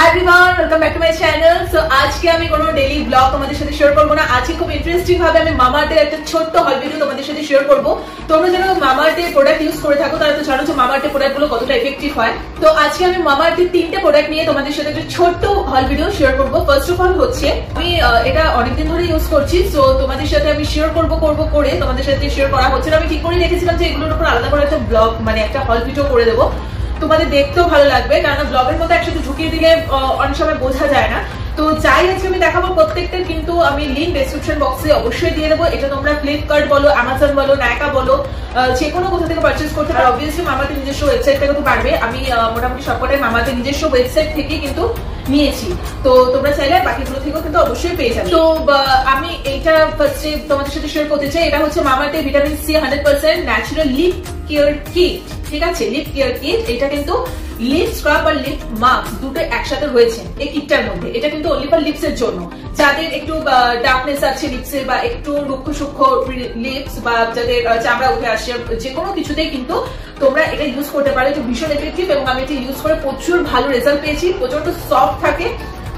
Hi everyone, welcome back to my channel. So আজকে আমি কোনো ডেইলি ব্লগ তোমাদের সাথে শেয়ার করব না। আজকে খুব ইন্টারেস্টিং ভাবে আমি মামাআর্থের একটা ছোট্ট হল ভিডিও তোমাদের সাথে শেয়ার করব। তোমরা যারা মামাআর্থের প্রোডাক্ট ইউজ করে থাকো তারা তো জানো যে মামাআর্থের প্রোডাক্টগুলো কতটা এফেক্টিভ হয়। তো আজকে আমি মামাআর্থের তিনটে প্রোডাক্ট নিয়ে তোমাদের সাথে একটা ছোট্ট হল ভিডিও শেয়ার করব। ফার্স্ট অফ অল হচ্ছে আমি এটা অনেকদিন ধরে ইউজ করছি, সো তোমাদের সাথে আমি শেয়ার করব করে তোমাদের সাথে শেয়ার করা হচ্ছে না। আমি ঠিক করে রেখেছিলাম যে এগুলোর উপর আলাদা করে একটা ব্লগ মানে একটা হল ভিডিও করে দেবো, তোমাদের দেখতেও ভালো লাগবে, কারণ ব্লগের মধ্যে একসাথে ঢুকিয়ে দিলে অনেক সময় বোঝা যায় না। তো যাই আজকে আমি দেখাবো প্রত্যেকটা কিন্তু আমি লিংক ডেসক্রিপশন বক্সে অবশ্যই দিয়ে দেবো। এটা তোমরা ফ্লিপকার্ট বলো, অ্যামাজন বলো, নাইকা বলো, যে কোনো কোথা থেকে পারচেজ করতে পারো। অবভিয়াসলি মামাআর্থের নিজস্ব ওয়েবসাইট থেকে তো পারবে। আমি মোটামুটি সবকটাই মামাআর্থের নিজস্ব ওয়েবসাইট থেকে কিন্তু নিয়েছি, তো তোমরা চাইলে বাকিগুলো থেকেও কিন্তু অবশ্যই পেয়ে যাবে। তো আমি এইটা ফার্স্টে তোমাদের সাথে শেয়ার করতে চাই। এটা হচ্ছে মামাআর্থের vitamin C 100% natural lip care kit. ঠিক আছে, লিপ কেয়ার কিট। এটা কিন্তু লিপ স্ক্রাব আর লিপ মাস্ক দুটো একসাথে রয়েছে এই কিটটার মধ্যে। এটা কিন্তু অনলি ফর লিপস এর জন্য, যাদের একটু ডার্কনেস আছে লিপসে বা একটু রুক্ষ সূক্ষ্ম লিপস বা যাদের চামড়া উঠে আসে, যে কোনো কিছুতেই কিন্তু তোমরা এটা ইউজ করতে পারো। এটা ভীষণ এফেক্টিভ এবং আমি এটা ইউজ করে প্রচুর ভালো রেজাল্ট পেয়েছি। প্রচন্ড সফট থাকে।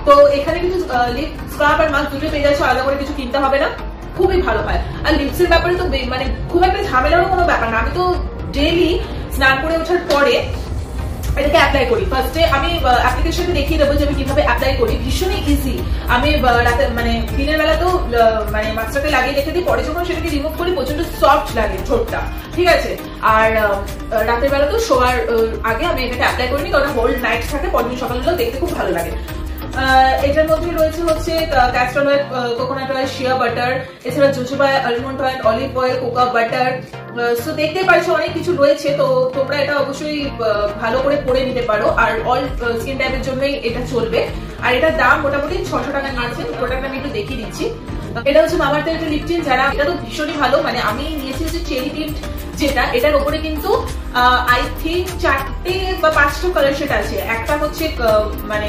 তো এখানে কিন্তু লিপ স্ক্রাব আর মাস্ক দুটো পেয়ে যাচ্ছে, আলাদা করে কিছু কিনতে হবে না, খুবই ভালো হয়। আর লিপস এর ব্যাপারে তো মানে খুব একটা ঝামেলারও কোনো ব্যাপার না। আমি তো ডেইলি স্নান করে ওঠার পরে এটাকে অ্যাপ্লাই করি। ফার্স্টে আমি অ্যাপ্লিকেশনে দেখিয়ে দেবো যে আমি কিভাবে অ্যাপ্লাই করি। ভীষণই ইজি। আমি রাতে মানে দিনের বেলা তো মানে মাস্কটাকে লাগিয়ে রেখে দিই, পরে যখন সেটাকে রিমুভ করি প্রচন্ড সফট লাগে ঠোঁটটা। ঠিক আছে, আর রাতের বেলা তো শোয়ার আগে আমি এটাকে অ্যাপ্লাই করিনি, কারণ হোল নাইট থাকে, পরদিন সকালবেলা দেখতে খুব ভালো লাগে। এটার মধ্যে রয়েছে হচ্ছে castor oil, coconut oil, shea butter, এছাড়া jojoba, almond oil, olive oil, cocoa butter. So দেখতে পাচ্ছ অনেক কিছু রয়েছে। তো তোমরা এটা অবশ্যই ভালো করে পরে নিতে পারো, আর অল স্কিন টাইপের জন্যই এটা চলবে। আর এটার দাম মোটামুটি 600 টাকা নিয়েছে। প্রোডাক্টটা আমি একটু দেখিয়ে দিচ্ছি। এটা হচ্ছে মামাআর্থের একটা লিপ টিন্ট, যারা এটা তো ভীষণই ভালো। মানে আমি নিয়েছি হচ্ছে চেরি টিন্ট, যেটা এটার উপরে কিন্তু আই থিঙ্ক 4টে বা 5টা কালার শেড আছে। একটা হচ্ছে মানে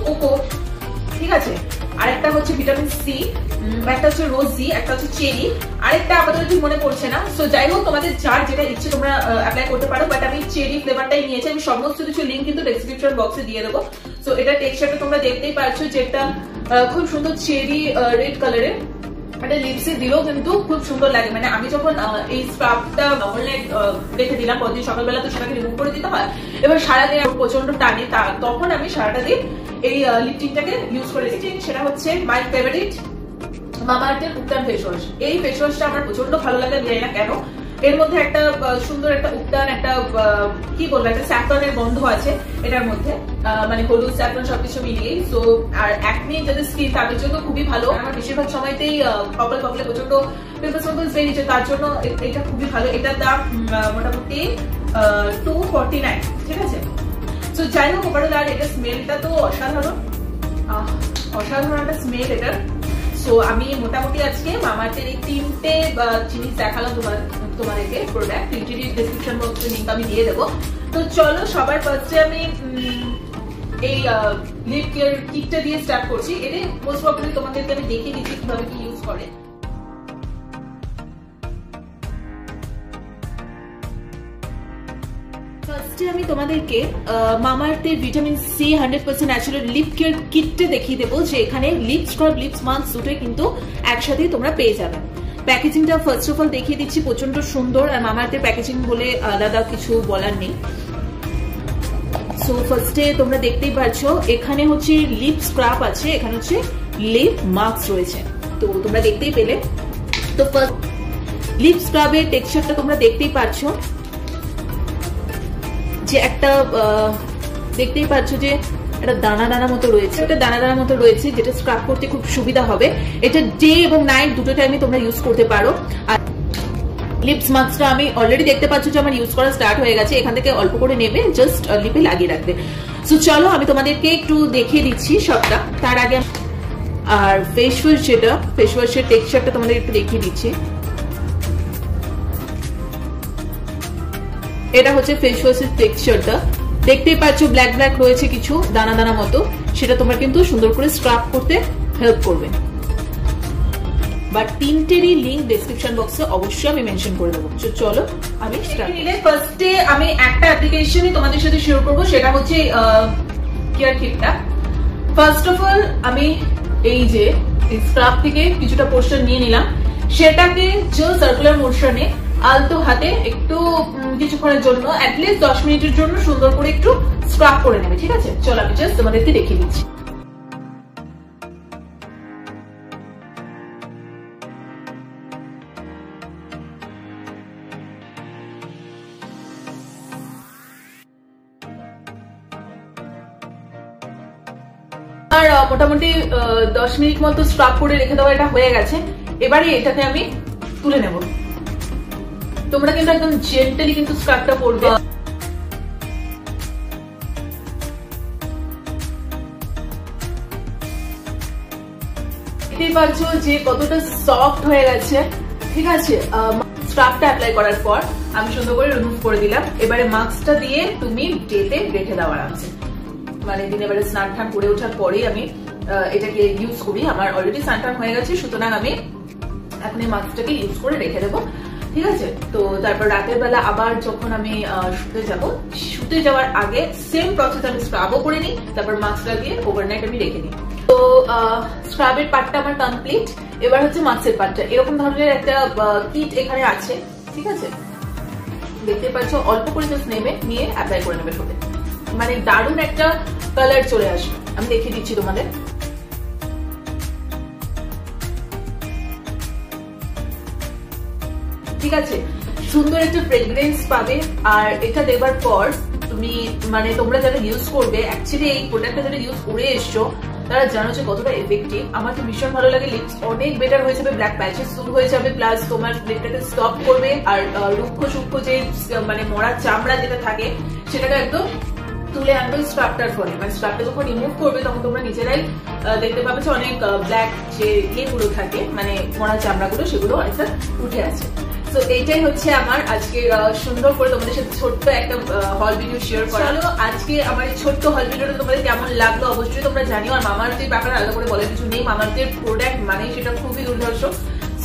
কোকো, ঠিক আছে, আরেকটা হচ্ছে ভিটামিন সি, একটা হচ্ছে রোজি, একটা হচ্ছে চেরি, আরেকটা আপাতত ঠিক মনে পড়ছে না। সো যাই হোক, তোমাদের যার যেটা ইচ্ছে তোমরা অ্যাপ্লাই করতে পারো, বাট আমি চেরি ফ্লেভারটাই নিয়েছি। আমি সমস্ত কিছু লিঙ্ক কিন্তু ডেসক্রিপশন বক্সে দিয়ে দেবো। সো এটা টেক্সচারটা তোমরা দেখতেই পাচ্ছ, যেটা খুব সুন্দর চেরি রেড কালারের। এটা লিপসে দিলেও কিন্তু খুব সুন্দর লাগে। মানে আমি যখন এই স্ক্রাবটা অনলাইন রেখে দিলাম পরদিন সকালবেলা, তো সেটাকে রিমুভ করে দিতে হয়। এবার সারাদিন প্রচন্ড টানে, তখন আমি সারাটা দিন এই লিপ টিনটাকে ইউজ করে রেখেছি। সেটা হচ্ছে my favourite মামাআর্থের Uttana face wash. এই ফেস ওয়াশটা আমার প্রচন্ড ভালো লাগে, জানি না কেন। এর মধ্যে একটা সুন্দর একটা উত্তান, একটা কি বলবো, একটা স্যাফরনের গন্ধ আছে এটার মধ্যে, মানে হলুদ স্যাফরন সবকিছু মিলিয়ে। সো আর একনি যাদের স্কিন তাদের জন্য খুবই ভালো। আমার বেশিরভাগ সময়তেই কপালে প্রচন্ড পিম্পলস বেরিয়েছে, তার জন্য এটা খুবই ভালো। এটার দাম মোটামুটি 249। ঠিক আছে, তো যাই হোক ওভারঅল। আর এটা স্মেলটা তো অসাধারণ, অসাধারণ একটা স্মেল এটার। সো আমি মোটামুটি আজকে মামাআর্থের এই তিনটে জিনিস দেখালাম তোমাদেরকে প্রোডাক্ট। তিনটেরই ডেসক্রিপশন বক্সে লিংক আমি দিয়ে দেবো। তো চলো সবার ফার্স্টে আমি এই লিপ কেয়ার কিটটা দিয়ে স্টার্ট করছি। এটা মোস্ট প্রবলি তোমাদেরকে আমি দেখিয়ে দিচ্ছি কিভাবে কি ইউজ করে। ফার্স্টে আমি তোমাদেরকে মামাআর্থের vitamin C 100% natural lip care কিটটা দেখিয়ে দেবো, যে এখানে লিপ স্ক্রাব, লিপস মাস্ক দুটোই কিন্তু একসাথে তোমরা পেয়ে যাবে। প্যাকেজিংটা ফার্স্ট অফ অল দেখিয়ে দিচ্ছি, প্রচন্ড সুন্দর। আর মামাআর্থের প্যাকেজিং বলে আলাদা কিছু বলার নেই। সো ফার্স্টে তোমরা দেখতেই পাচ্ছ এখানে হচ্ছে লিপ স্ক্রাব আছে, এখানে হচ্ছে লিপ মাস্ক রয়েছে। তো তোমরা দেখতেই পেলে। তো ফার্স্ট লিপ স্ক্রাবের টেক্সচারটা তোমরা দেখতেই পাচ্ছ, যে একটা দেখতেই পাচ্ছ যে একটা দানা দানা মতো রয়েছে, একটা দানা দানা মতো রয়েছে, যেটা স্ক্রাব করতে খুব সুবিধা হবে। এটা ডে এবং নাইট দুটো টাইমে তোমরা ইউজ করতে পারো। আর লিপস মাস্কটা আমি অলরেডি দেখতে পাচ্ছ যে আমার ইউজ করা স্টার্ট হয়ে গেছে। এখান থেকে অল্প করে নেবে, জাস্ট লিপে লাগিয়ে রাখবে। সো চলো আমি তোমাদেরকে একটু দেখিয়ে দিচ্ছি সবটা। তার আগে আর ফেস ওয়াশ, যেটা ফেস ওয়াশের টেক্সচারটা তোমাদের একটু দেখিয়ে দিচ্ছি। এটা হচ্ছে ফেস ওয়াশের টেক্সচারটা, দেখতেই পাচ্ছ ব্ল্যাক ব্ল্যাক রয়েছে কিছু দানা দানা মতো। সেটা তোমার কিন্তু সুন্দর করে স্ক্রাব করতে হেল্প করবে। বাট তিনটেরই লিংক ডেসক্রিপশন বক্সে অবশ্যই আমি মেনশন করে দেবো। চলো আমি ফার্স্টে আমি একটা অ্যাপ্লিকেশনই তোমাদের সাথে শেয়ার করবো, সেটা হচ্ছে কেয়ার কিটটা। ফার্স্ট অফ অল আমি এই যে স্ক্রাব থেকে কিছুটা পোর্শন নিয়ে নিলাম, সেটাকে যে সার্কুলার মোশনে আলতো হাতে একটু কিছুক্ষণের জন্য অ্যাটলিস্ট 10 মিনিটের জন্য সুন্দর করে একটু স্ক্রাব করে নেবে। ঠিক আছে, চলো আমি জাস্ট তোমাদেরকে দেখিয়ে দিচ্ছি। আর মোটামুটি 10 মিনিট মতো স্ক্রাব করে রেখে দেওয়া এটা হয়ে গেছে। এবারে এটাকে আমি তুলে নেব। তোমরা কিন্তু একদম জেন্টালি কিন্তু স্ক্রাবটা করবে। দেখতেই পাচ্ছ যে কতটা সফট হয়ে গেছে। ঠিক আছে, স্ক্রাবটা অ্যাপ্লাই করার পর আমি সুন্দর করে রিমুভ করে দিলাম। এবারে মাস্কটা দিয়ে তুমি ডেতে রেখে দাও আরামসে। মানে দিনে বেলা স্নান টান করে ওঠার পরেই আমি এটাকে ইউজ করি। আমার অলরেডি স্নান টান হয়ে গেছে, সুতরাং আমি এখন এই মাস্কটাকে ইউজ করে রেখে দেবো। ঠিক আছে, তো তারপর রাতের বেলা আবার যখন আমি শুতে যাওয়ার আগে সেম প্রসেস আমি স্ক্রাবও করে নিই, তারপর মাস্কটা দিয়ে ওভারনাইট আমি রেখে দিই। তো স্ক্রাবের পার্টটা আমার কমপ্লিট। এবার হচ্ছে মাস্কের পার্টটা। এরকম ধরনের একটা কিট এখানে আছে। ঠিক আছে, দেখতে পাচ্ছ, অল্প করে জাস্ট নিয়ে অ্যাপ্লাই করে নেবে ঠোঁটে। মানে দারুণ একটা কালার চলে আসবে। আমি দেখিয়ে দিচ্ছি তোমাদের। ঠিক আছে, সুন্দর একটা ফ্রেগ্রেন্স পাবে। আর এটা দেবার পর তুমি মানে তোমরা যারা ইউজ করবে, অ্যাকচুয়ালি এই প্রোডাক্টটা যারা ইউজ করে এসছো তারা জানো যে কতটা এফেক্টিভ। আমার তো ভীষণ ভালো লাগে। লিপস অনেক বেটার হয়ে যাবে, ব্ল্যাক প্যাচেস দূর হয়ে যাবে, প্লাস তোমার লিপটাকে স্টপ করবে। আর রুক্ষ সূক্ষ্ম যে মানে মরা চামড়া যেটা থাকে সেটাকে একদম তুলে আনবে স্ক্রাবটার ফলে। মানে স্ক্রাবটা যখন রিমুভ করবে তখন তোমরা নিজেরাই দেখতে পাবে যে অনেক ব্ল্যাক যে ইয়েগুলো থাকে, মানে মরা চামড়াগুলো, সেগুলো একটা উঠে আসে। তো এইটাই হচ্ছে আমার আজকে সুন্দর করে তোমাদের সাথে ছোট্ট একটা হল ভিডিও শেয়ার করা। চলো, আজকে আমার এই ছোট্ট হল ভিডিওটা তোমাদের কেমন লাগলো অবশ্যই তোমরা জানিও। আর মামাআর্থের ব্যাপারে আলাদা করে বলার কিছু নেই। মামাআর্থের প্রোডাক্ট মানে সেটা খুবই দুর্ধর্ষ।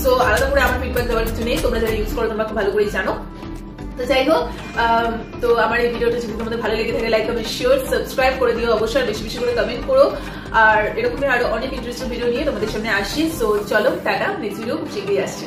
সো আলাদা করে আমার ফিডব্যাক দেওয়ার কিছু নেই। তোমরা যারা ইউজ করো তোমরা খুব ভালো করেই জানো। তো যাই হোক, তো আমার এই ভিডিওটা যদি তোমাদের ভালো লেগে থাকে লাইক কমেন্ট শেয়ার সাবস্ক্রাইব করে দিও অবশ্যই। বেশি বেশি করে কমেন্ট করো। আর এরকমই আরো অনেক ইন্টারেস্টিং ভিডিও নিয়ে তোমাদের সামনে আসি। সো চলো, টাটা। নেক্সট ভিডিও খুব শীঘ্রই আসছে।